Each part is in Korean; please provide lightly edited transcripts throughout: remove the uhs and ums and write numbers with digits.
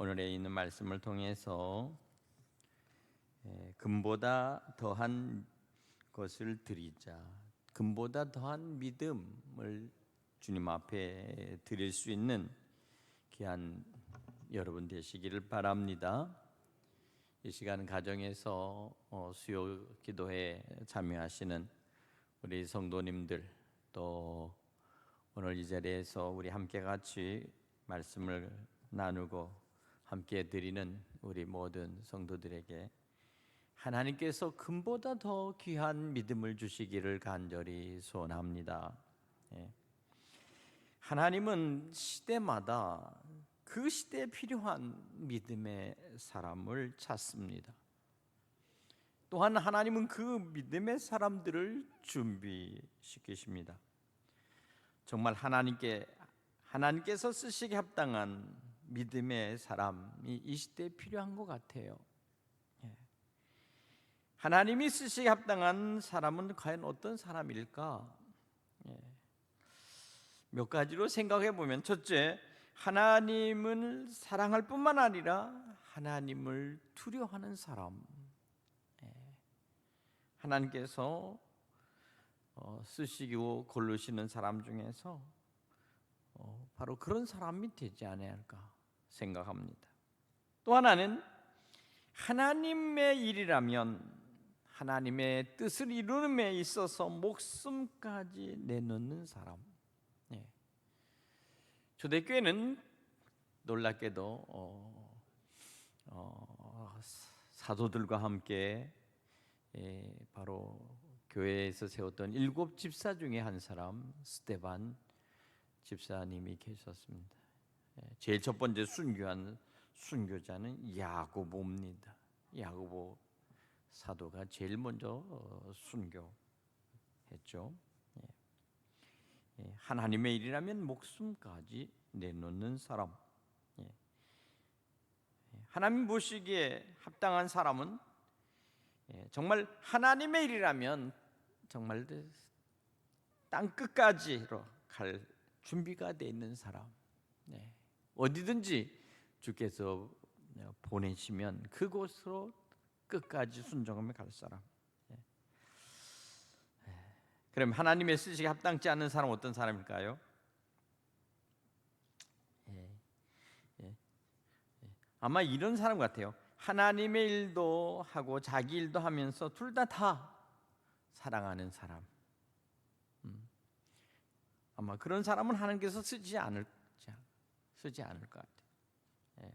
오늘에 있는 말씀을 통해서 금보다 더한 것을 드리자, 금보다 더한 믿음을 주님 앞에 드릴 수 있는 귀한 여러분 되시기를 바랍니다. 이 시간 가정에서 수요 기도에 참여하시는 우리 성도님들, 또 오늘 이 자리에서 우리 함께 같이 말씀을 나누고 함께 드리는 우리 모든 성도들에게 하나님께서 금보다 더 귀한 믿음을 주시기를 간절히 소원합니다. 하나님은 시대마다 그 시대에 필요한 믿음의 사람을 찾습니다. 또한 하나님은 그 믿음의 사람들을 준비시키십니다. 정말 하나님께서 쓰시기 합당한 믿음의 사람이 이 시대에 필요한 것 같아요. 하나님이 쓰시기 합당한 사람은 과연 어떤 사람일까? 몇 가지로 생각해 보면, 첫째, 하나님을 사랑할 뿐만 아니라 하나님을 두려워하는 사람. 하나님께서 쓰시고 고르시는 사람 중에서 바로 그런 사람이 되지 않을까 생각합니다. 또 하나는 하나님의 일이라면 하나님의 뜻을 이루는 데 있어서 목숨까지 내놓는 사람. 초대교회는 놀랍게도 사도들과 함께 바로 교회에서 세웠던 7 집사 중에 한 사람, 스데반 집사님이 계셨습니다. 제일 첫 번째 순교한 순교자는 야고보입니다. 야고보 사도가 제일 먼저 순교했죠. 하나님의 일이라면 목숨까지 내놓는 사람. 하나님 보시기에 합당한 사람은 정말 하나님의 일이라면 정말 땅 끝까지로 갈 준비가 되어 있는 사람. 어디든지 주께서 보내시면 그곳으로 끝까지 순종하며 갈 사람. 그럼 하나님의 쓰시기 합당치 않은 사람은 어떤 사람일까요? 아마 이런 사람 같아요. 하나님의 일도 하고 자기 일도 하면서 둘 다 사랑하는 사람. 아마 그런 사람은 하나님께서 쓰지 않을 것 같아요.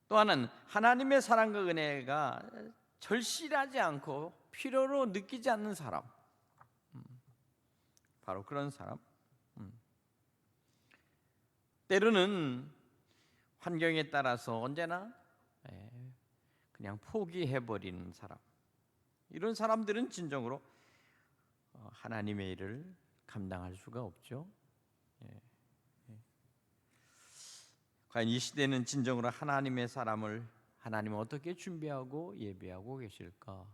또 하나는 하나님의 사랑과 은혜가 절실하지 않고 필요로 느끼지 않는 사람. 바로 그런 사람. 때로는 환경에 따라서 언제나 그냥 포기해버리는 사람. 이런 사람들은 진정으로 하나님의 일을 감당할 수가 없죠. 과연 이 시대는 진정으로 하나님의 사람을 하나님은 어떻게 준비하고 예배하고 계실까?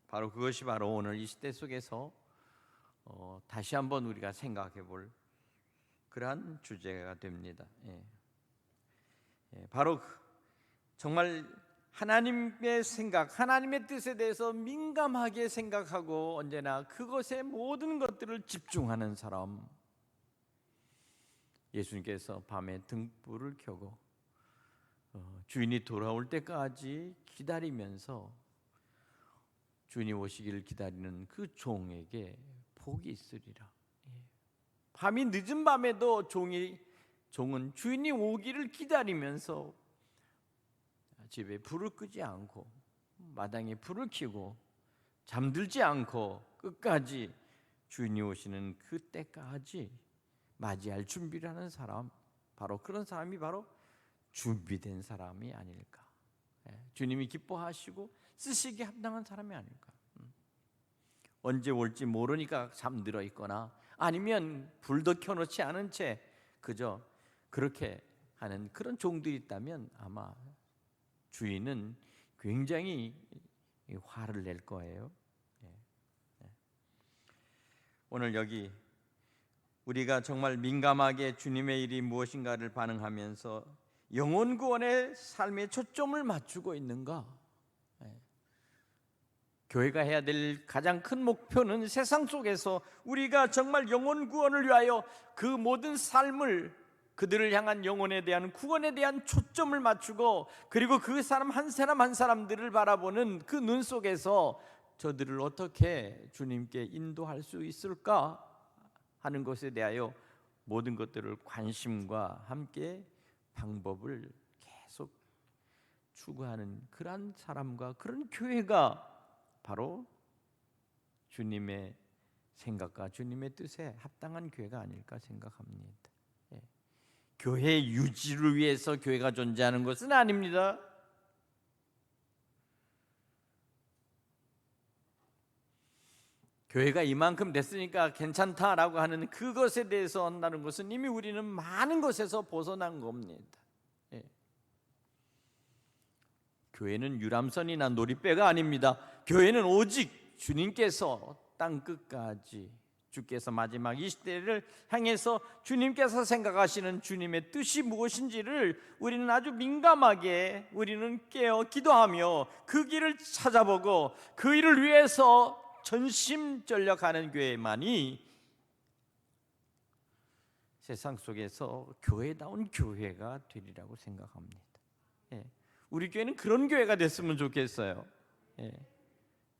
바로 그것이 바로 오늘 이 시대 속에서 다시 한번 우리가 생각해 볼 그러한 주제가 됩니다. 바로 정말 하나님의 생각, 하나님의 뜻에 대해서 민감하게 생각하고 언제나 그것에 모든 것들을 집중하는 사람. 예수님께서 밤에 등불을 켜고 주인이 돌아올 때까지 기다리면서 주인이 오시기를 기다리는 그 종에게 복이 있으리라. 밤이 늦은 밤에도 종은 주인이 오기를 기다리면서 집에 불을 끄지 않고 마당에 불을 켜고 잠들지 않고 끝까지 주인이 오시는 그때까지 맞이할 준비를 하는 사람, 바로 그런 사람이 바로 준비된 사람이 아닐까. 주님이 기뻐하시고 쓰시기 합당한 사람이 아닐까. 언제 올지 모르니까 잠들어 있거나 아니면 불도 켜놓지 않은 채 그저 그렇게 하는 그런 종들이 있다면 아마 주인은 굉장히 화를 낼 거예요. 오늘 여기 우리가 정말 민감하게 주님의 일이 무엇인가를 반응하면서 영혼 구원의 삶에 초점을 맞추고 있는가? 교회가 해야 될 가장 큰 목표는 세상 속에서 우리가 정말 영혼 구원을 위하여 그 모든 삶을, 그들을 향한 영혼에 대한 구원에 대한 초점을 맞추고, 그리고 그 사람 한 사람 한 사람들을 바라보는 그 눈 속에서 저들을 어떻게 주님께 인도할 수 있을까 하는 것에 대하여 모든 것들을 관심과 함께 방법을 계속 추구하는 그런 사람과 그런 교회가 바로 주님의 생각과 주님의 뜻에 합당한 교회가 아닐까 생각합니다. 교회 유지를 위해서 교회가 존재하는 것은 아닙니다. 교회가 이만큼 됐으니까 괜찮다라고 하는 그것에 대해서 한다는 것은 이미 우리는 많은 것에서 벗어난 겁니다. 교회는 유람선이나 놀이배가 아닙니다. 교회는 오직 주님께서 땅 끝까지, 주께서 마지막 이 시대를 향해서 주님께서 생각하시는 주님의 뜻이 무엇인지를 우리는 아주 민감하게 우리는 깨어 기도하며 그 길을 찾아보고 그 일을 위해서 전심전력하는 교회만이 세상 속에서 교회다운 교회가 되리라고 생각합니다. 우리 교회는 그런 교회가 됐으면 좋겠어요.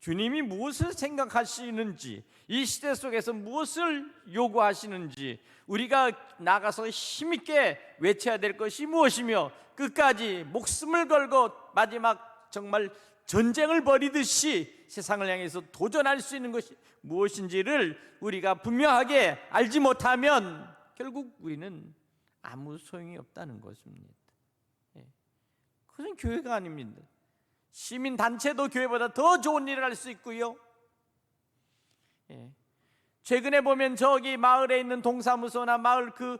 주님이 무엇을 생각하시는지, 이 시대 속에서 무엇을 요구하시는지 우리가 나가서 힘있게 외쳐야 될 것이 무엇이며, 끝까지 목숨을 걸고 마지막 정말 전쟁을 벌이듯이 세상을 향해서 도전할 수 있는 것이 무엇인지를 우리가 분명하게 알지 못하면 결국 우리는 아무 소용이 없다는 것입니다. 그것은 교회가 아닙니다. 시민단체도 교회보다 더 좋은 일을 할 수 있고요. 최근에 보면 저기 마을에 있는 동사무소나 마을 그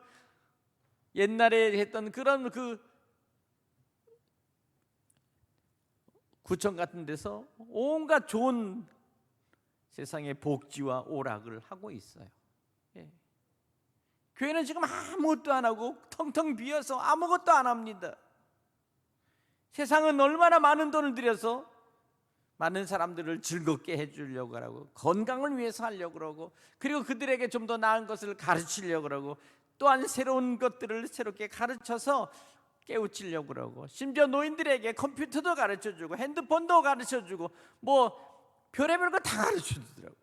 옛날에 했던 그런 그 구청 같은 데서 온갖 좋은 세상의 복지와 오락을 하고 있어요. 교회는 지금 아무것도 안 하고 텅텅 비어서 아무것도 안 합니다. 세상은 얼마나 많은 돈을 들여서 많은 사람들을 즐겁게 해주려고 하고, 건강을 위해서 하려고 그러고, 그리고 그들에게 좀 더 나은 것을 가르치려고 그러고, 또한 새로운 것들을 새롭게 가르쳐서 깨우치려고 그러고, 심지어 노인들에게 컴퓨터도 가르쳐주고 핸드폰도 가르쳐주고 뭐 별의별 거 다 가르쳐주더라고요.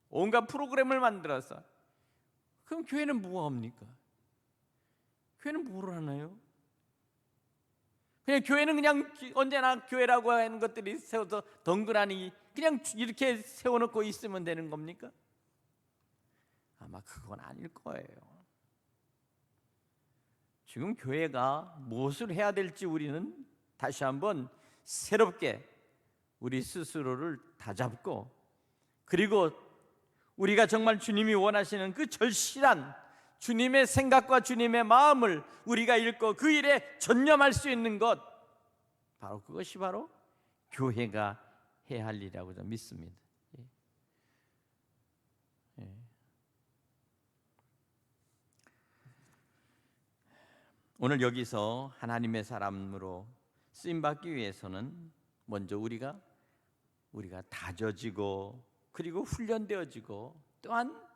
온갖 프로그램을 만들어서. 그럼 교회는 뭐 합니까? 교회는 뭘 하나요? 그냥 교회는 그냥 언제나 교회라고 하는 것들이 세워서 덩그러니 그냥 이렇게 세워놓고 있으면 되는 겁니까? 아마 그건 아닐 거예요. 지금 교회가 무엇을 해야 될지 우리는 다시 한번 새롭게 우리 스스로를 다잡고, 그리고 우리가 정말 주님이 원하시는 그 절실한 주님의 생각과 주님의 마음을 우리가 읽고 그 일에 전념할 수 있는 것, 바로 그것이 바로 교회가 해야 할 일이라고 저는 믿습니다. 오늘 여기서 하나님의 사람으로 쓰임받기 위해서는 먼저 우리가 다져지고, 그리고 훈련되어지고, 또한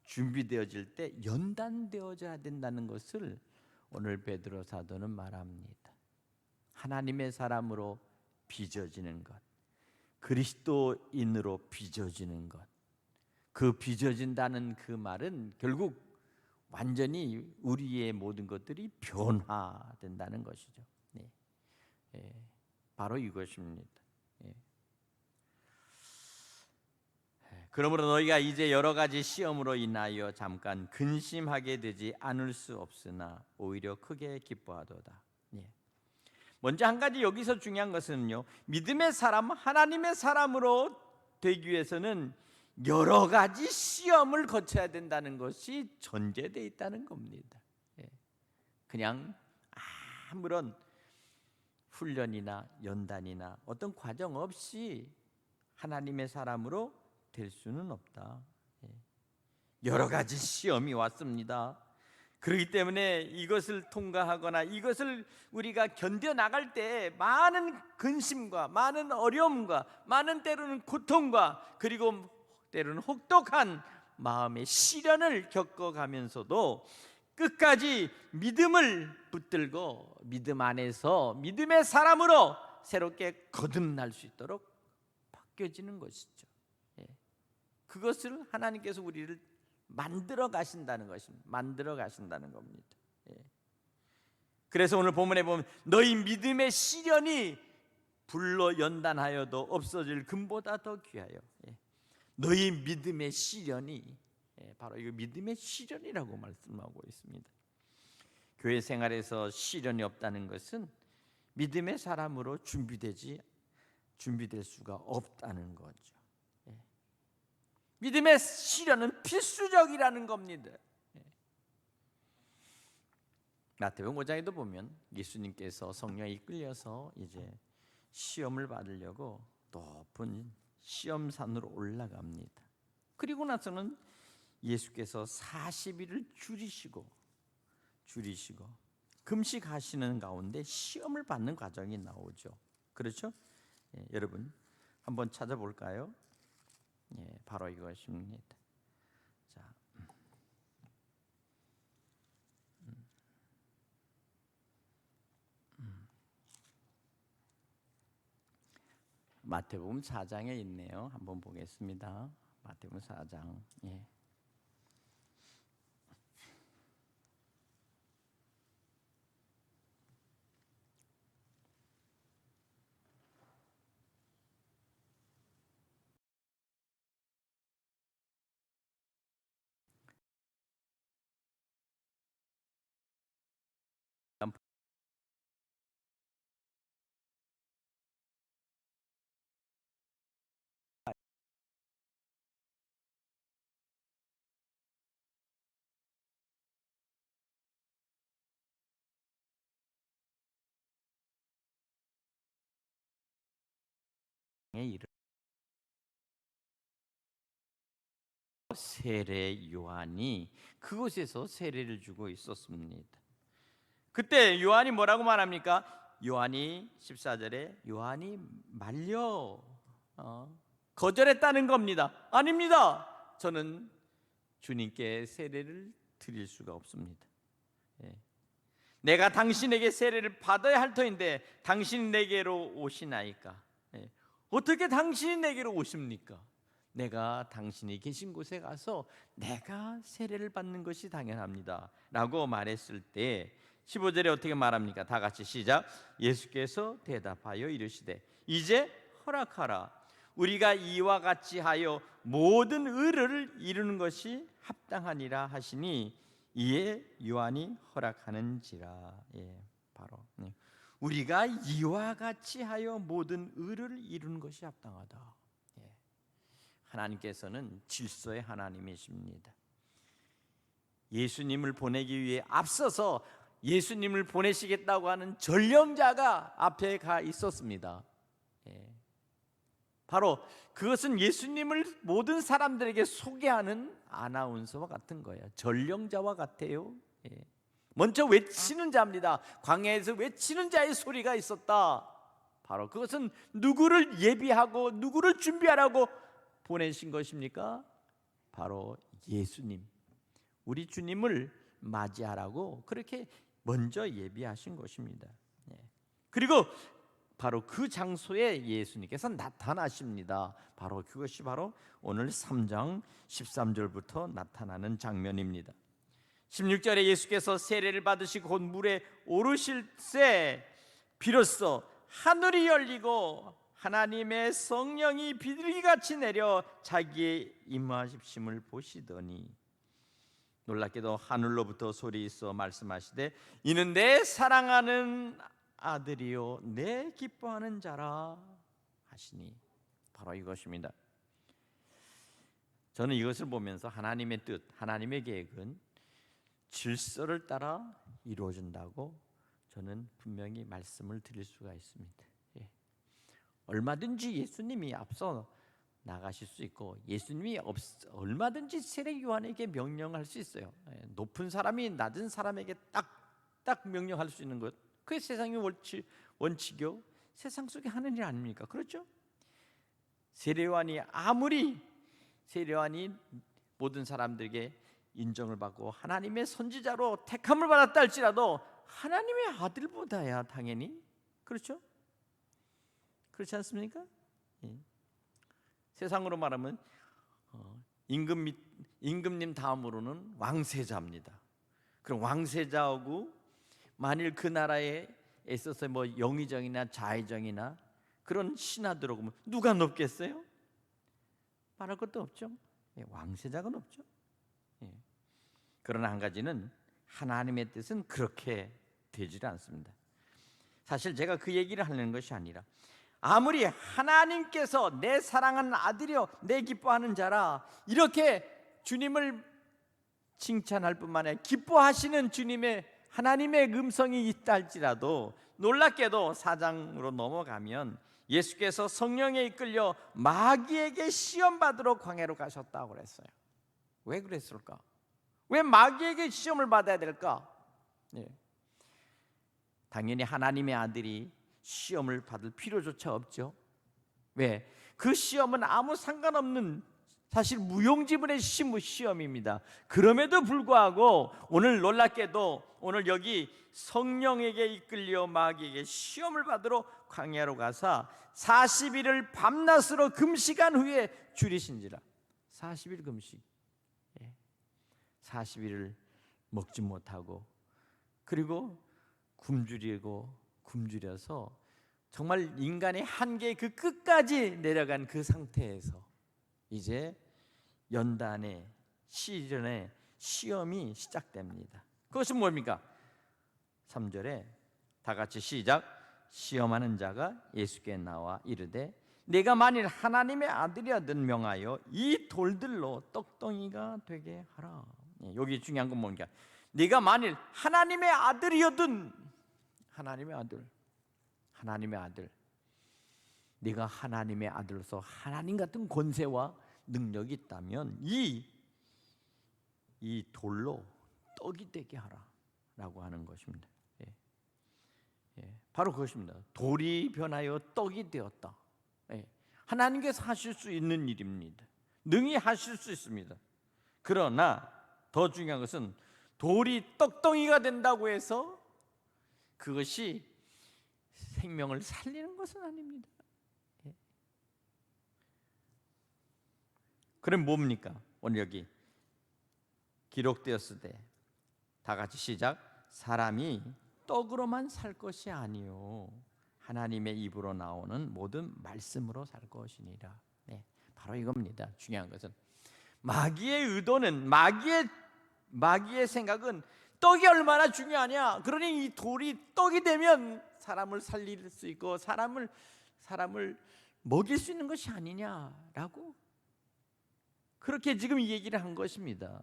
준비되어질 때 연단되어져야 된다는 것을 오늘 베드로 사도는 말합니다. 하나님의 사람으로 빚어지는 것, 그리스도인으로 빚어지는 것, 그 빚어진다는 그 말은 결국 완전히 우리의 모든 것들이 변화된다는 것이죠. 바로 이것입니다. 그러므로 너희가 이제 여러 가지 시험으로 인하여 잠깐 근심하게 되지 않을 수 없으나 오히려 크게 기뻐하도다. 먼저 한 가지 여기서 중요한 것은요, 믿음의 사람, 하나님의 사람으로 되기 위해서는 여러 가지 시험을 거쳐야 된다는 것이 전제되어 있다는 겁니다. 그냥 아무런 훈련이나 연단이나 어떤 과정 없이 하나님의 사람으로 될 수는 없다. 여러 가지 시험이 왔습니다. 그렇기 때문에 이것을 통과하거나 이것을 우리가 견뎌나갈 때 많은 근심과 많은 어려움과 많은 때로는 고통과 그리고 때로는 혹독한 마음의 시련을 겪어가면서도 끝까지 믿음을 붙들고 믿음 안에서 믿음의 사람으로 새롭게 거듭날 수 있도록 바뀌어지는 것이죠. 그것을 하나님께서 우리를 만들어 가신다는 것입니다. 만들어 가신다는 겁니다. 그래서 오늘 본문에 보면 너희 믿음의 시련이 불로 연단하여도 없어질 금보다 더 귀하여. 너희 믿음의 시련이 바로 이거 믿음의 시련이라고 말씀하고 있습니다. 교회 생활에서 시련이 없다는 것은 믿음의 사람으로 준비될 수가 없다는 거죠. 믿음의 시련은 필수적이라는 겁니다. 마태복음 5장에도 보면 예수님께서 성령에 이끌려서 이제 시험을 받으려고 높은 시험산으로 올라갑니다. 그리고 나서는 예수께서 40일을 줄이시고 금식하시는 가운데 시험을 받는 과정이 나오죠. 그렇죠? 여러분 한번 찾아볼까요? 바로 이것입니다. 자, 마태복음 4장에 있네요. 한번 보겠습니다. 마태복음 4장. 세례 요한이 그곳에서 세례를 주고 있었습니다. 그때 요한이 뭐라고 말합니까? 요한이 14절에 요한이 말려 거절했다는 겁니다. 아닙니다. 저는 주님께 세례를 드릴 수가 없습니다. 내가 당신에게 세례를 받아야 할 터인데 당신이 내게로 오시나이까? 어떻게 당신이 내게로 오십니까? 내가 당신이 계신 곳에 가서 내가 세례를 받는 것이 당연합니다 라고 말했을 때 15절에 어떻게 말합니까? 다 같이 시작. 예수께서 대답하여 이르시되 이제 허락하라. 우리가 이와 같이 하여 모든 의를 이루는 것이 합당하니라 하시니 이에 요한이 허락하는지라. 바로 우리가 이와 같이 하여 모든 의를 이루는 것이 합당하다. 하나님께서는 질서의 하나님이십니다. 예수님을 보내기 위해 앞서서 예수님을 보내시겠다고 하는 전령자가 앞에 가 있었습니다. 바로 그것은 예수님을 모든 사람들에게 소개하는 아나운서와 같은 거예요. 전령자와 같아요. 먼저 외치는 자입니다. 광야에서 외치는 자의 소리가 있었다. 바로 그것은 누구를 예비하고 누구를 준비하라고 보내신 것입니까? 바로 예수님, 우리 주님을 맞이하라고 그렇게 먼저 예비하신 것입니다. 그리고 바로 그 장소에 예수님께서 나타나십니다. 바로 그것이 바로 오늘 3장 13절부터 나타나는 장면입니다. 16절에 예수께서 세례를 받으시고 곧 물에 오르실 때 비로소 하늘이 열리고 하나님의 성령이 비둘기같이 내려 자기의 임하심을 보시더니 놀랍게도 하늘로부터 소리 있어 말씀하시되 이는 내 사랑하는 아들이요 내 기뻐하는 자라 하시니 바로 이것입니다. 저는 이것을 보면서 하나님의 뜻, 하나님의 계획은 질서를 따라 이루어진다고 저는 분명히 말씀을 드릴 수가 있습니다. 얼마든지 예수님이 앞서 나가실 수 있고, 예수님이 얼마든지 세례 요한에게 명령할 수 있어요. 높은 사람이 낮은 사람에게 딱 명령할 수 있는 것, 그게 세상의 원칙이요, 세상 속에 하는 일 아닙니까? 그렇죠? 세례 요한이 모든 사람들에게 인정을 받고 하나님의 선지자로 택함을 받았다 할지라도 하나님의 아들보다야 당연히, 그렇죠? 그렇지 않습니까? 예. 세상으로 말하면 임금님 다음으로는 왕세자입니다. 그럼 왕세자하고 만일 그 나라에 있어서 뭐 영의정이나 자의정이나 그런 신하 들어오면 누가 높겠어요? 말할 것도 없죠. 왕세자가 높죠. 그러나 한 가지는 하나님의 뜻은 그렇게 되질 않습니다. 사실 제가 그 얘기를 하려는 것이 아니라, 아무리 하나님께서 내 사랑하는 아들이요 내 기뻐하는 자라 이렇게 주님을 칭찬할 뿐만 아니라 기뻐하시는 하나님의 음성이 있다 할지라도, 놀랍게도 4장으로 넘어가면 예수께서 성령에 이끌려 마귀에게 시험 받으러 광야로 가셨다고 그랬어요. 왜 그랬을까? 왜 마귀에게 시험을 받아야 될까? 당연히 하나님의 아들이 시험을 받을 필요조차 없죠. 왜? 그 시험은 아무 상관없는, 사실 무용지물의 시험입니다. 그럼에도 불구하고 오늘 놀랍게도 오늘 여기 성령에게 이끌려 마귀에게 시험을 받으러 광야로 가사 40일을 밤낮으로 금식한 후에 줄이신지라. 40일 금식, 40일을 먹지 못하고, 그리고 굶주려서 정말 인간의 한계의 그 끝까지 내려간 그 상태에서 이제 연단의 시즌의 시험이 시작됩니다. 그것은 뭡니까? 3절에 다 같이 시작. 시험하는 자가 예수께 나와 이르되 내가 만일 하나님의 아들이거든 명하여 이 돌들로 떡덩이가 되게 하라. 여기 중요한 건 뭔가, 네가 만일 하나님의 아들이거든, 하나님의 아들, 네가 하나님의 아들로서 하나님 같은 권세와 능력이 있다면 이 돌로 떡이 되게 하라라고 하는 것입니다. 바로 그것입니다. 돌이 변하여 떡이 되었다. 하나님께서 하실 수 있는 일입니다. 능히 하실 수 있습니다. 그러나 더 중요한 것은 돌이 떡덩이가 된다고 해서 그것이 생명을 살리는 것은 아닙니다. 그럼 뭡니까? 오늘 여기 기록되었을 때 다 같이 시작. 사람이 떡으로만 살 것이 아니요 하나님의 입으로 나오는 모든 말씀으로 살 것이니라. 바로 이겁니다. 중요한 것은 마귀의 의도는, 마귀의 생각은 떡이 얼마나 중요하냐, 그러니 이 돌이 떡이 되면 사람을 살릴 수 있고 사람을 먹일 수 있는 것이 아니냐라고 그렇게 지금 이 얘기를 한 것입니다.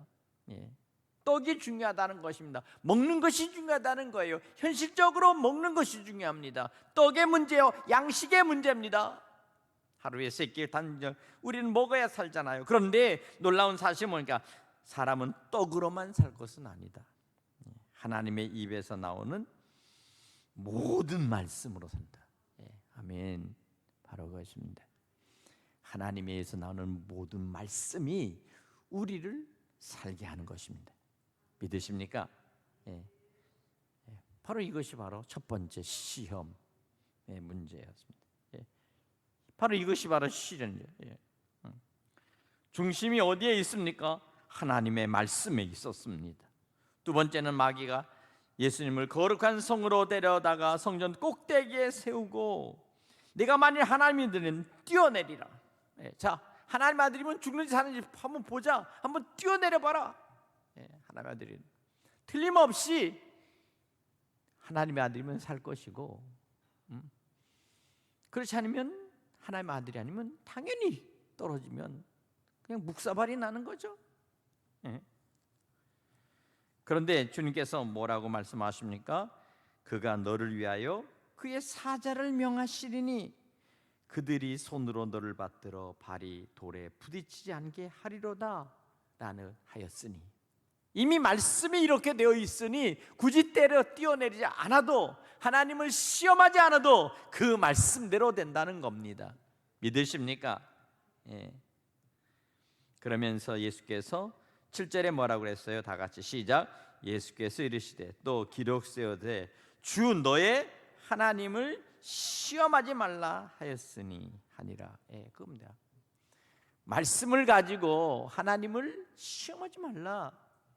떡이 중요하다는 것입니다. 먹는 것이 중요하다는 거예요. 현실적으로 먹는 것이 중요합니다. 떡의 문제요, 양식의 문제입니다. 하루에 3끼 단절 우리는 먹어야 살잖아요. 그런데 놀라운 사실은 뭐니까 사람은 떡으로만 살 것은 아니다. 하나님의 입에서 나오는 모든 말씀으로 산다. 아멘. 바로 그것입니다. 하나님의 입에서 나오는 모든 말씀이 우리를 살게 하는 것입니다. 믿으십니까? 바로 이것이 바로 첫 번째 시험의 문제였습니다. 바로 이것이 바로 시련이에요. 중심이 어디에 있습니까? 하나님의 말씀에 있었습니다. 두 번째는 마귀가 예수님을 거룩한 성으로 데려다가 성전 꼭대기에 세우고 네가 만일 하나님이면 뛰어내리라. 자, 하나님 아들이면 죽는지 사는지 한번 보자. 한번 뛰어내려봐라. 하나님의 아들이 틀림없이 하나님의 아들이면 살 것이고, 그렇지 않으면 하나님의 아들이 아니면 당연히 떨어지면 그냥 묵사발이 나는 거죠. 그런데 주님께서 뭐라고 말씀하십니까? 그가 너를 위하여 그의 사자를 명하시리니 그들이 손으로 너를 받들어 발이 돌에 부딪히지 않게 하리로다 라는 하였으니, 이미 말씀이 이렇게 되어 있으니 굳이 때려 뛰어내리지 않아도, 하나님을 시험하지 않아도 그 말씀대로 된다는 겁니다. 믿으십니까? 예. 그러면서 예수께서 7절에 뭐라고 그랬어요? 다 같이 시작. 예수께서 이르시되 또 기록되어되 주 너의 하나님을 시험하지 말라 하였으니 하니라. 예, 그겁니다. 말씀을 가지고 하나님을 시험하지 말라.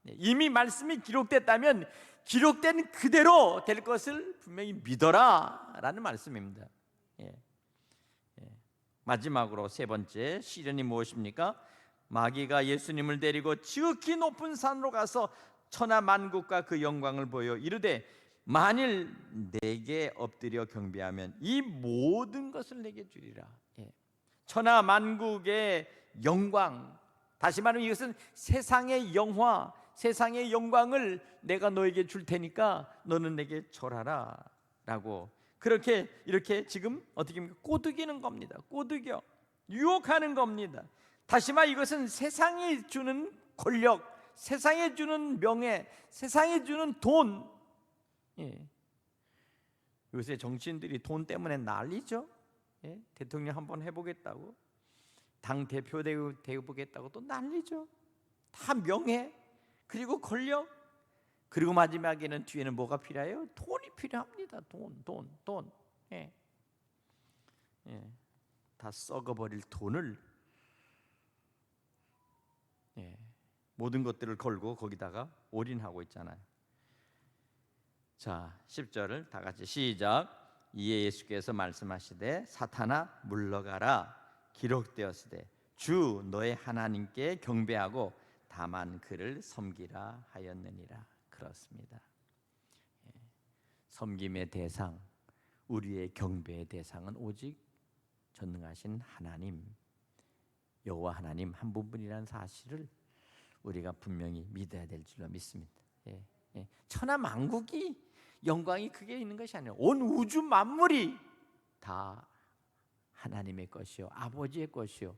이미 말씀이 기록됐다면 기록된 그대로 될 것을 분명히 믿어라 라는 말씀입니다. 예. 예. 마지막으로 세 번째 시련이 무엇입니까? 마귀가 예수님을 데리고 지극히 높은 산으로 가서 천하 만국과 그 영광을 보여 이르되 만일 내게 엎드려 경배하면 이 모든 것을 내게 주리라. 예. 천하 만국의 영광, 다시 말하면 이것은 세상의 영화, 세상의 영광을 내가 너에게 줄 테니까 너는 내게 절하라 라고, 그렇게 이렇게 지금 어떻게 합니까? 꼬드기는 겁니다. 꼬드겨 유혹하는 겁니다. 다시 말해 이것은 세상이 주는 권력, 세상에 주는 명예, 세상에 주는 돈. 예. 요새 정치인들이 돈 때문에 난리죠. 예. 대통령 한번 해보겠다고, 당 대표 되어보겠다고 또 난리죠. 다 명예, 그리고 권력, 그리고 마지막에는 뒤에는 뭐가 필요해요? 돈이 필요합니다. 돈. 예. 예. 다 썩어버릴 돈을, 예, 모든 것들을 걸고 거기다가 올인하고 있잖아요. 자, 10절을 다 같이 시작. 이에 예수께서 말씀하시되 사탄아 물러가라. 기록되었으되 주 너의 하나님께 경배하고 다만 그를 섬기라 하였느니라. 그렇습니다. 예. 섬김의 대상, 우리의 경배의 대상은 오직 전능하신 하나님, 여호와 하나님 한 분뿐이라는 사실을 우리가 분명히 믿어야 될 줄로 믿습니다. 예. 예. 천하 만국이 영광이 크게 있는 것이 아니라 온 우주 만물이 다 하나님의 것이요 아버지의 것이요,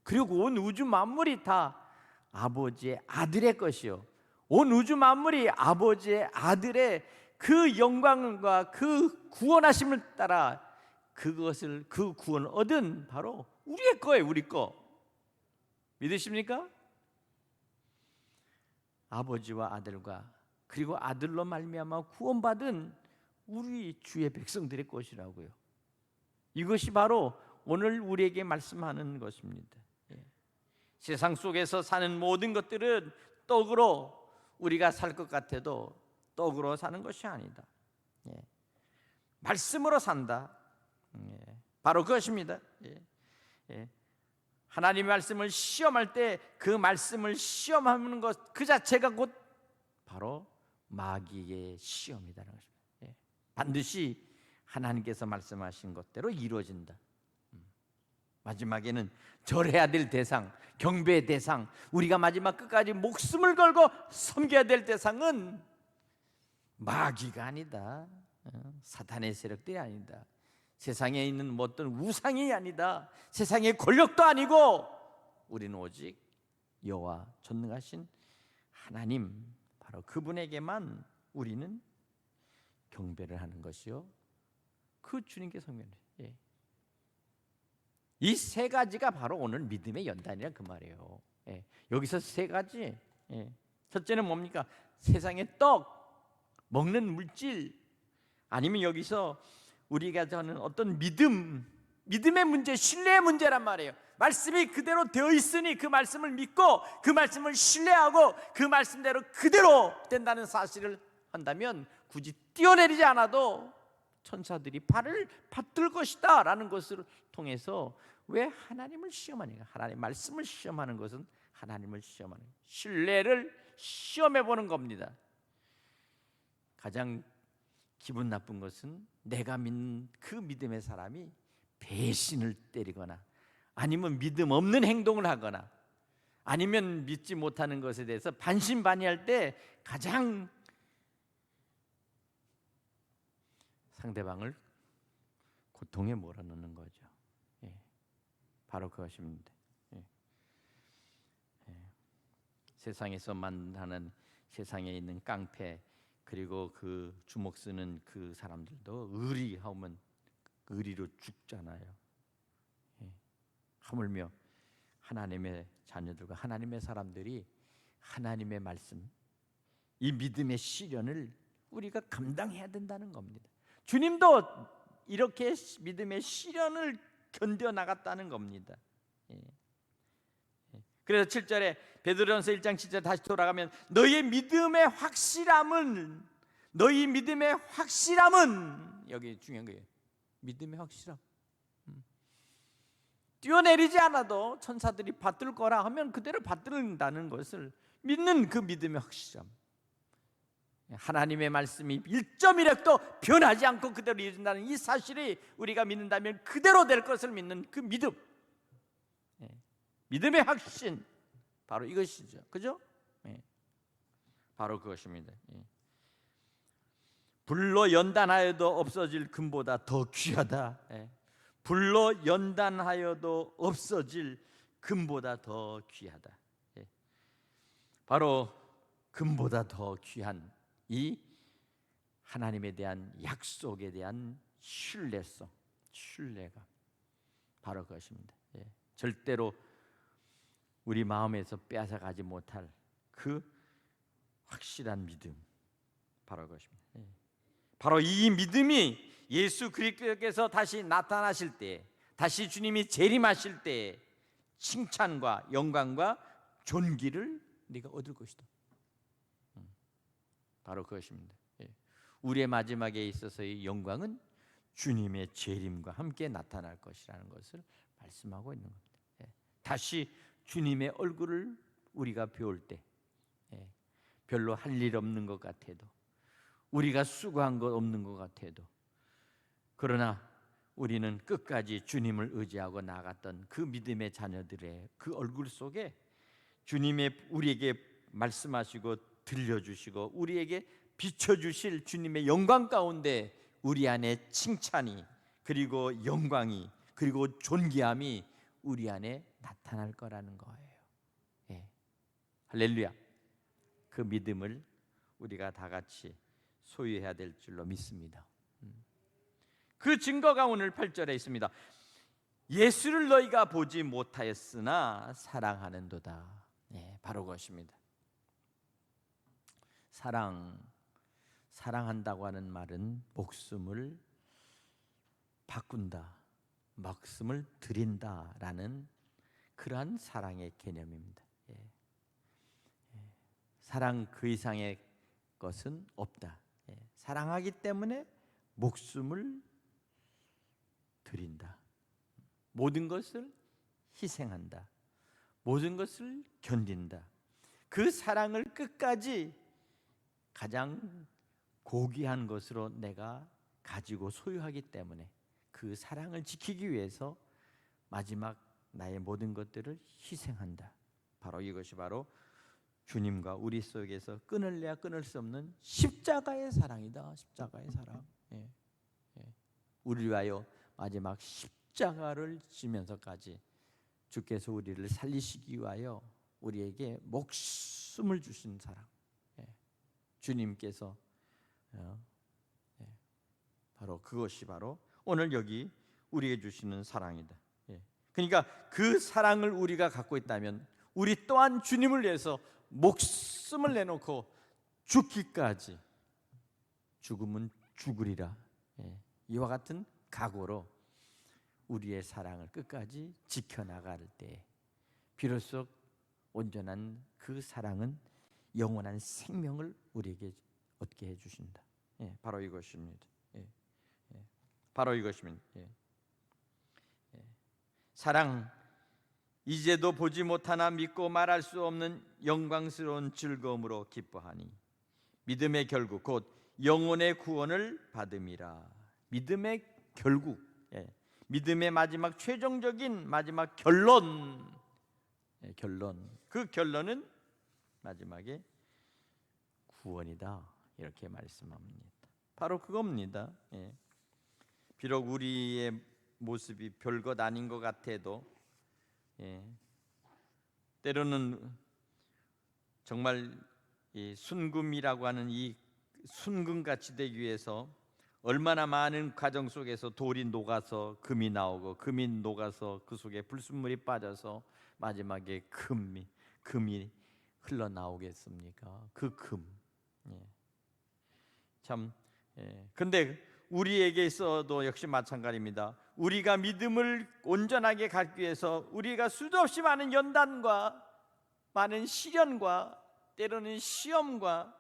그리고 온 우주 만물이 다 아버지의 아들의 것이요, 온 우주 만물이 아버지의 아들의 그 영광과 그 구원하심을 따라 그것을, 그 구원을 얻은 바로 우리의 거예요. 우리 거. 믿으십니까? 아버지와 아들과 그리고 아들로 말미암아 구원받은 우리 주의 백성들의 것이라고요. 이것이 바로 오늘 우리에게 말씀하는 것입니다. 예. 세상 속에서 사는 모든 것들은 떡으로 우리가 살 것 같아도 떡으로 사는 것이 아니다. 예. 말씀으로 산다. 예. 바로 그것입니다. 예. 예. 하나님의 말씀을 시험할 때 그 말씀을 시험하는 것 그 자체가 곧 바로 마귀의 시험이라는 것입니다. 예. 반드시 하나님께서 말씀하신 것대로 이루어진다. 마지막에는 절해야 될 대상, 경배의 대상, 우리가 마지막 끝까지 목숨을 걸고 섬겨야 될 대상은 마귀가 아니다. 사탄의 세력들이 아니다. 세상에 있는 어떤 우상이 아니다. 세상의 권력도 아니고 우리는 오직 여호와 전능하신 하나님, 바로 그분에게만 우리는 경배를 하는 것이요, 그 주님께 섬기는. 예. 이 세 가지가 바로 오늘 믿음의 연단이라 그 말이에요. 예. 여기서 세 가지. 예. 첫째는 뭡니까? 세상의 떡, 먹는 물질, 아니면 여기서 우리가 저는 어떤 믿음의 문제, 신뢰의 문제란 말이에요. 말씀이 그대로 되어 있으니 그 말씀을 믿고 그 말씀을 신뢰하고 그 말씀대로 그대로 된다는 사실을 한다면 굳이 뛰어내리지 않아도 천사들이 발을 받들 것이다 라는 것을 통해서 왜 하나님을 시험하니까, 하나님 말씀을 시험하는 것은 하나님을 시험하는, 신뢰를 시험해 보는 겁니다. 가장 기분 나쁜 것은 내가 믿는 그 믿음의 사람이 배신을 때리거나 아니면 믿음 없는 행동을 하거나 아니면 믿지 못하는 것에 대해서 반신반의할 때 가장 상대방을 고통에 몰아넣는 거죠. 예. 바로 그것입니다. 예. 예. 세상에서 만나는 세상에 있는 깡패 그리고 그 주먹 쓰는 그 사람들도 의리하면 의리로 죽잖아요. 예. 하물며 하나님의 자녀들과 하나님의 사람들이 하나님의 말씀, 이 믿음의 시련을 우리가 감당해야 된다는 겁니다. 주님도 이렇게 믿음의 시련을 견뎌 나갔다는 겁니다. 예. 그래서 7절에 베드로전서 1장 7절 다시 돌아가면 너희 믿음의 확실함은 여기 중요한 거예요. 믿음의 확실함. 뛰어내리지 않아도 천사들이 받들 거라 하면 그대로 받들는다는 것을 믿는 그 믿음의 확실함. 하나님의 말씀이 1.1핵도 변하지 않고 그대로 이어진다는 이 사실이 우리가 믿는다면 그대로 될 것을 믿는 그 믿음, 믿음의 확신, 바로 이것이죠. 그죠? 바로 그것입니다. 불로 연단하여도 없어질 금보다 더 귀하다. 불로 연단하여도 없어질 금보다 더 귀하다. 바로 금보다 더 귀한 이 하나님에 대한 약속에 대한 신뢰성, 신뢰가 바로 그것입니다. 절대로 우리 마음에서 빼앗아가지 못할 그 확실한 믿음, 바로 그것입니다. 바로 이 믿음이 예수 그리스도께서 다시 나타나실 때, 다시 주님이 재림하실 때 칭찬과 영광과 존귀를 네가 얻을 것이다. 바로 그것입니다. 우리의 마지막에 있어서의 영광은 주님의 재림과 함께 나타날 것이라는 것을 말씀하고 있는 겁니다. 다시 주님의 얼굴을 우리가 배울 때 별로 할 일 없는 것 같아도, 우리가 수고한 것 없는 것 같아도, 그러나 우리는 끝까지 주님을 의지하고 나갔던 그 믿음의 자녀들의 그 얼굴 속에 주님의 우리에게 말씀하시고 들려주시고 우리에게 비춰주실 주님의 영광 가운데 우리 안에 칭찬이, 그리고 영광이, 그리고 존귀함이 우리 안에 나타날 거라는 거예요. 할렐루야. 그 믿음을 우리가 다 같이 소유해야 될 줄로 믿습니다. 그 증거가 오늘 8절에 있습니다. 예수를 너희가 보지 못하였으나 사랑하는도다. 바로 그것입니다. 사랑한다고 하는 말은 목숨을 바꾼다, 목숨을 드린다라는 그러한 사랑의 개념입니다. 사랑 그 이상의 것은 없다. 사랑하기 때문에 목숨을 드린다. 모든 것을 희생한다. 모든 것을 견딘다. 그 사랑을 끝까지 가장 고귀한 것으로 내가 가지고 소유하기 때문에 그 사랑을 지키기 위해서 마지막 나의 모든 것들을 희생한다. 바로 이것이 바로 주님과 우리 속에서 끊을래야 끊을 수 없는 십자가의 사랑이다. 십자가의 사랑. 우리 위하여 마지막 십자가를 지면서까지 주께서 우리를 살리시기 위하여 우리에게 목숨을 주신 사랑. 주님께서 바로 그것이 바로 오늘 여기 우리에게 주시는 사랑이다. 그러니까 그 사랑을 우리가 갖고 있다면 우리 또한 주님을 위해서 목숨을 내놓고 죽기까지, 죽음은 죽으리라, 이와 같은 각오로 우리의 사랑을 끝까지 지켜나갈 때 비로소 온전한 그 사랑은 영원한 생명을 우리에게 얻게 해주신다. 바로 이것입니다. 바로 이것입니다. 사랑, 이제도 보지 못하나 믿고 말할 수 없는 영광스러운 즐거움으로 기뻐하니 믿음의 결국 곧 영혼의 구원을 받음이라. 믿음의 결국, 믿음의 마지막 최종적인 마지막 결론, 그 결론은 마지막에 구원이다. 이렇게 말씀합니다. 바로 그겁니다. 비록 우리의 모습이 별것 아닌 것 같아도 때로는 정말 이 순금이라고 하는 이 순금같이 되기 위해서 얼마나 많은 과정 속에서 돌이 녹아서 금이 나오고 금이 녹아서 그 속에 불순물이 빠져서 마지막에 금이 흘러나오겠습니까? 그 금. 참. 근데 우리에게 있어도 역시 마찬가지입니다. 우리가 믿음을 온전하게 갖기 위해서 우리가 수도 없이 많은 연단과 많은 시련과 때로는 시험과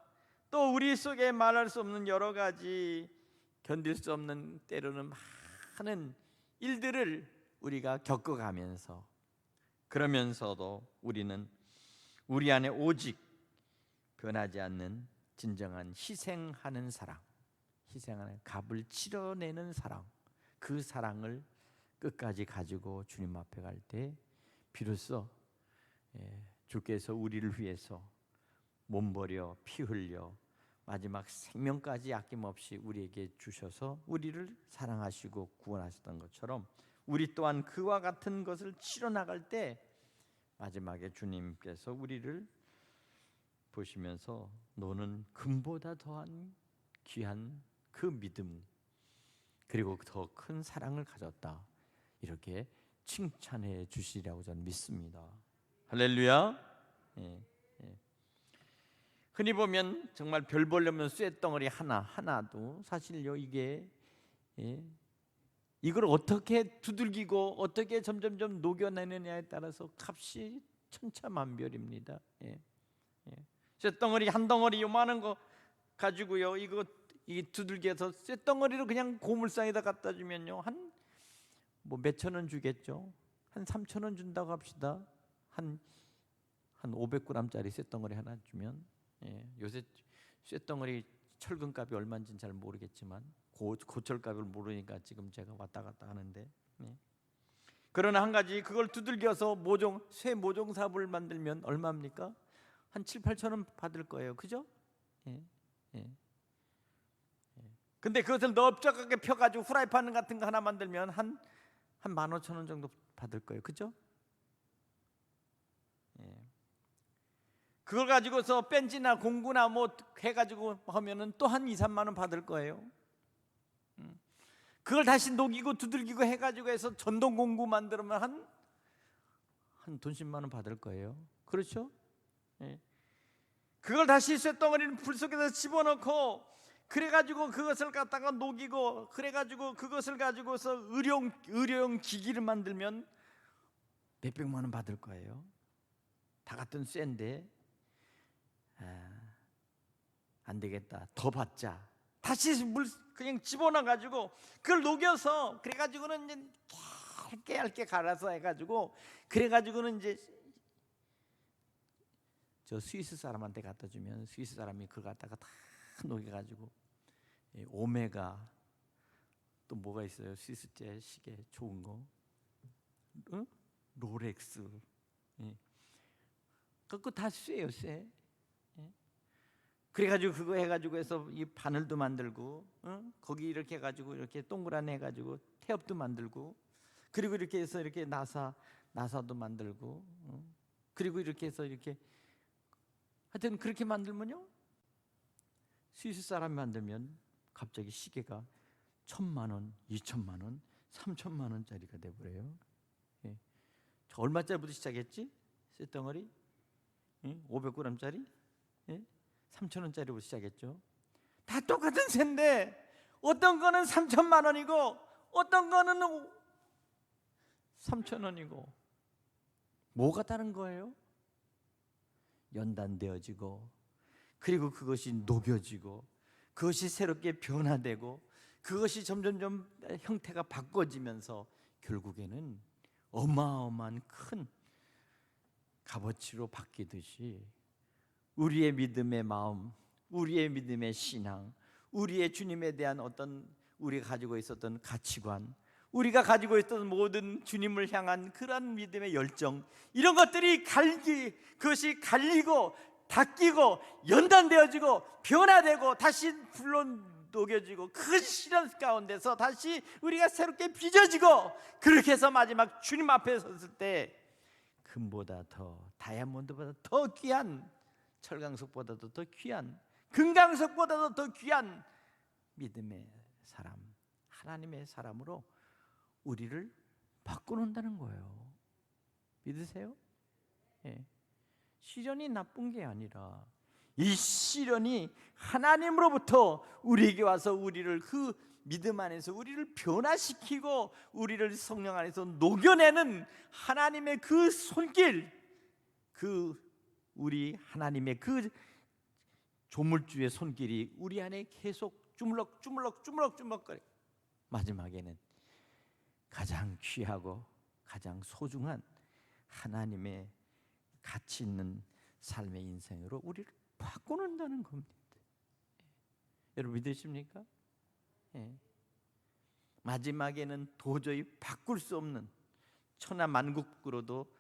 또 우리 속에 말할 수 없는 여러 가지 견딜 수 없는 때로는 많은 일들을 우리가 겪어가면서 그러면서도 우리는 우리 안에 오직 변하지 않는 진정한 희생하는 사랑, 희생하는 값을 치러내는 사랑, 그 사랑을 끝까지 가지고 주님 앞에 갈 때 비로소 주께서 우리를 위해서 몸 버려 피 흘려 마지막 생명까지 아낌없이 우리에게 주셔서 우리를 사랑하시고 구원하셨던 것처럼 우리 또한 그와 같은 것을 치러나갈 때 마지막에 주님께서 우리를 보시면서 너는 금보다 더한 귀한 그 믿음 그리고 더 큰 사랑을 가졌다 이렇게 칭찬해 주시리라고 저는 믿습니다. 할렐루야. 흔히 보면 정말 별 보려면 쇳덩어리 하나도 사실요 이게 이걸 어떻게 두들기고 어떻게 점점점 녹여내느냐에 따라서 값이 천차만별입니다. 쇳덩어리 한 덩어리 요만한 거 가지고요 이거 이 두들겨서 쇳덩어리로 그냥 고물상에다 갖다 주면요 한 뭐 몇천 원 주겠죠. 한 3천 원 준다고 합시다. 한 500g짜리 쇳덩어리 하나 주면 요새 쇳덩어리 철근값이 얼마인지는 잘 모르겠지만 고철값을 모르니까 지금 제가 왔다 갔다 하는데 그러나 한 가지 그걸 두들겨서 쇠 모종삽을 만들면 얼마입니까? 한 7, 8천 원 받을 거예요. 그죠? 근데 그것을 넓적하게 펴가지고 후라이팬 같은 거 하나 만들면 한 15,000원 정도 받을 거예요. 그죠? 그걸 가지고서 벤치나 공구나 뭐 해가지고 하면은 또 한 2, 3만 원 받을 거예요. 그걸 다시 녹이고 두들기고 해가지고 해서 전동 공구 만들면 한 돈 10만 원 받을 거예요. 그렇죠? 그걸 다시 쇳덩어리를 불 속에서 집어넣고 그래가지고 그것을 갖다가 녹이고 그래가지고 그것을 가지고서 의료용 기기를 만들면 몇백만 원 받을 거예요. 다 같은 쇠인데 안 되겠다. 더 받자. 다시 물 그냥 집어넣어 가지고 그걸 녹여서 그래가지고는 이제 얇게 갈아서 해가지고 그래가지고는 이제 저 스위스 사람한테 갖다 주면 스위스 사람이 그걸 갖다가 다 녹여가지고 오메가 또 뭐가 있어요? 스위스제 시계 좋은 거, 롤렉스, 그거 다 쇠요 쇠. 그래가지고 그거 해가지고 해서 이 바늘도 만들고, 거기 이렇게 해가지고 이렇게 동그란 해가지고 태엽도 만들고, 그리고 이렇게 해서 이렇게 나사도 만들고, 그리고 이렇게 해서 이렇게 하여튼 그렇게 만들면요 스위스 사람이 만들면 갑자기 시계가 1,000만 원, 2,000만 원, 3,000만 원짜리가 돼버려요. 저 얼마짜리부터 시작했지? 쇳덩어리 500g짜리 3,000원짜리부터 시작했죠. 다 똑같은 쇠인데 어떤 거는 3,000만 원이고 어떤 거는 3,000원이고 뭐가 다른 거예요? 연단되어지고 그리고 그것이 녹여지고 그것이 새롭게 변화되고 그것이 점점점 형태가 바꿔지면서 결국에는 어마어마한 큰 값어치로 바뀌듯이 우리의 믿음의 마음, 우리의 믿음의 신앙, 우리의 주님에 대한 어떤 우리가 가지고 있었던 가치관, 우리가 가지고 있던 모든 주님을 향한 그러한 믿음의 열정, 이런 것들이 그것이 갈리고 바뀌고 연단되어지고 변화되고 다시 불로 녹여지고 그 시련 가운데서 다시 우리가 새롭게 빚어지고 그렇게 해서 마지막 주님 앞에 섰을 때 금보다 더, 다이아몬드보다 더 귀한, 철강석보다도 더 귀한, 금강석보다도 더 귀한 믿음의 사람, 하나님의 사람으로 우리를 바꿔놓는다는 거예요. 믿으세요? 예. 시련이 나쁜 게 아니라 이 시련이 하나님으로부터 우리에게 와서 우리를 그 믿음 안에서 우리를 변화시키고 우리를 성령 안에서 녹여내는 하나님의 그 손길, 그 우리 하나님의 그 조물주의 손길이 우리 안에 계속 주물럭거려. 마지막에는 가장 귀하고 가장 소중한 하나님의 가치 있는 삶의 인생으로 우리를 바꿔놓는다는 겁니다. 여러분 믿으십니까? 예. 마지막에는 도저히 바꿀 수 없는, 천하만국으로도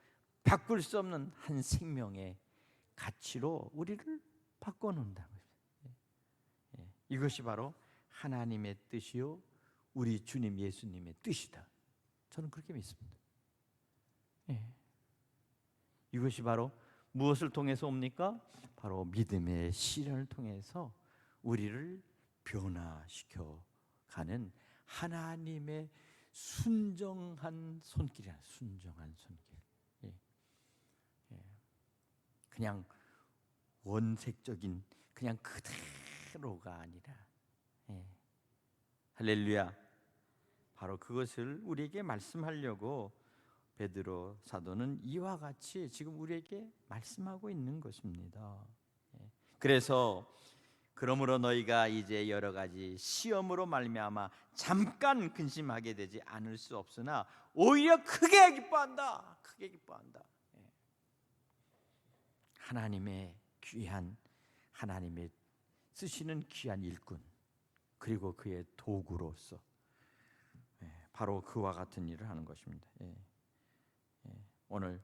바꿀 수 없는 한 생명의 가치로 우리를 바꿔놓는다는 거예요. 예. 이것이 바로 하나님의 뜻이요 우리 주님 예수님의 뜻이다. 저는 그렇게 믿습니다. 예. 이것이 바로 무엇을 통해서 옵니까? 바로 믿음의 시련을 통해서 우리를 변화시켜 가는 하나님의 순정한 손길이야. 순정한 손길. 예. 예. 그냥 원색적인 그냥 그대로가 아니라, 예. 할렐루야. 바로 그것을 우리에게 말씀하려고 베드로 사도는 이와 같이 지금 우리에게 말씀하고 있는 것입니다. 예. 그래서 그러므로 너희가 이제 여러 가지 시험으로 말미암아 잠깐 근심하게 되지 않을 수 없으나 오히려 크게 기뻐한다. 크게 기뻐한다. 예. 하나님의 귀한, 하나님의 쓰시는 귀한 일꾼, 그리고 그의 도구로서 바로 그와 같은 일을 하는 것입니다. 오늘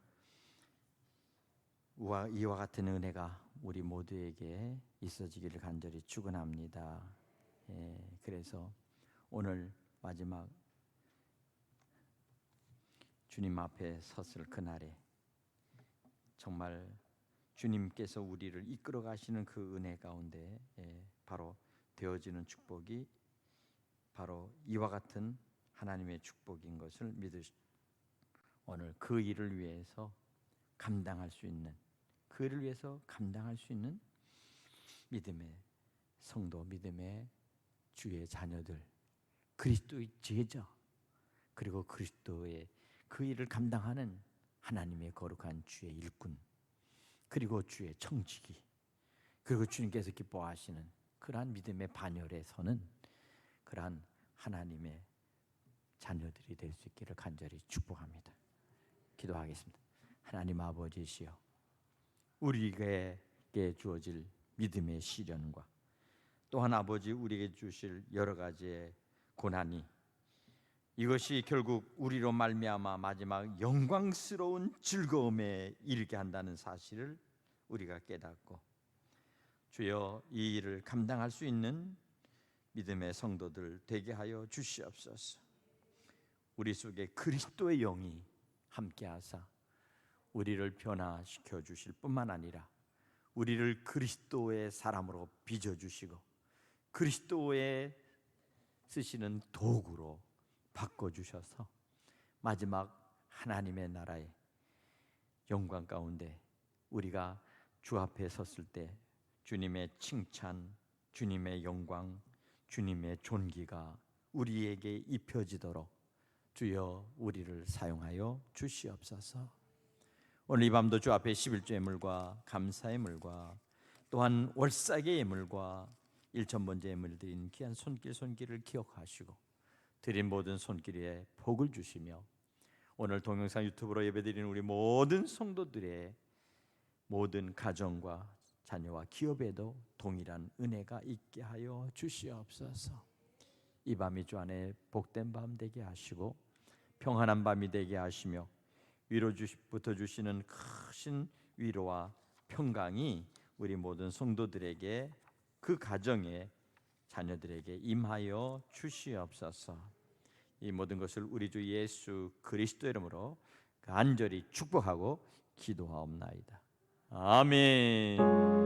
이와 같은 은혜가 우리 모두에게 있어지기를 간절히 축원합니다. 그래서 오늘 마지막 주님 앞에 섰을 그날에 정말 주님께서 우리를 이끌어 가시는 그 은혜 가운데 바로 되어지는 축복이 바로 이와 같은 하나님의 축복인 것을 오늘 그 일을 위해서 감당할 수 있는, 그 일을 위해서 감당할 수 있는 믿음의 성도, 믿음의 주의 자녀들, 그리스도의 제자, 그리고 그리스도의 그 일을 감당하는 하나님의 거룩한 주의 일꾼, 그리고 주의 청지기, 그리고 주님께서 기뻐하시는 그러한 믿음의 반열에 서는 그러한 하나님의 자녀들이 될 수 있기를 간절히 축복합니다. 기도하겠습니다. 하나님 아버지시여, 우리에게 주어질 믿음의 시련과 또한 아버지 우리에게 주실 여러 가지의 고난이, 이것이 결국 우리로 말미암아 마지막 영광스러운 즐거움에 이르게 한다는 사실을 우리가 깨닫고, 주여 이 일을 감당할 수 있는 믿음의 성도들 되게 하여 주시옵소서. 우리 속에 그리스도의 영이 함께하사 우리를 변화시켜 주실 뿐만 아니라 우리를 그리스도의 사람으로 빚어주시고 그리스도의 쓰시는 도구로 바꿔주셔서 마지막 하나님의 나라의 영광 가운데 우리가 주 앞에 섰을 때 주님의 칭찬, 주님의 영광, 주님의 존귀가 우리에게 입혀지도록 주여 우리를 사용하여 주시옵소서. 오늘 이 밤도 주 앞에 11조의 물과 감사의 물과 또한 월삭의 예물과 일천번제 예물을 드린 귀한 손길을 기억하시고 드린 모든 손길에 복을 주시며 오늘 동영상 유튜브로 예배드리는 우리 모든 성도들의 모든 가정과 자녀와 기업에도 동일한 은혜가 있게 하여 주시옵소서. 이 밤이 주 안에 복된 밤 되게 하시고 평안한 밤이 되게 하시며 위로부터 주시는 크신 위로와 평강이 우리 모든 성도들에게 그 가정에 자녀들에게 임하여 주시옵소서. 이 모든 것을 우리 주 예수 그리스도 이름으로 간절히 축복하고 기도하옵나이다. 아멘.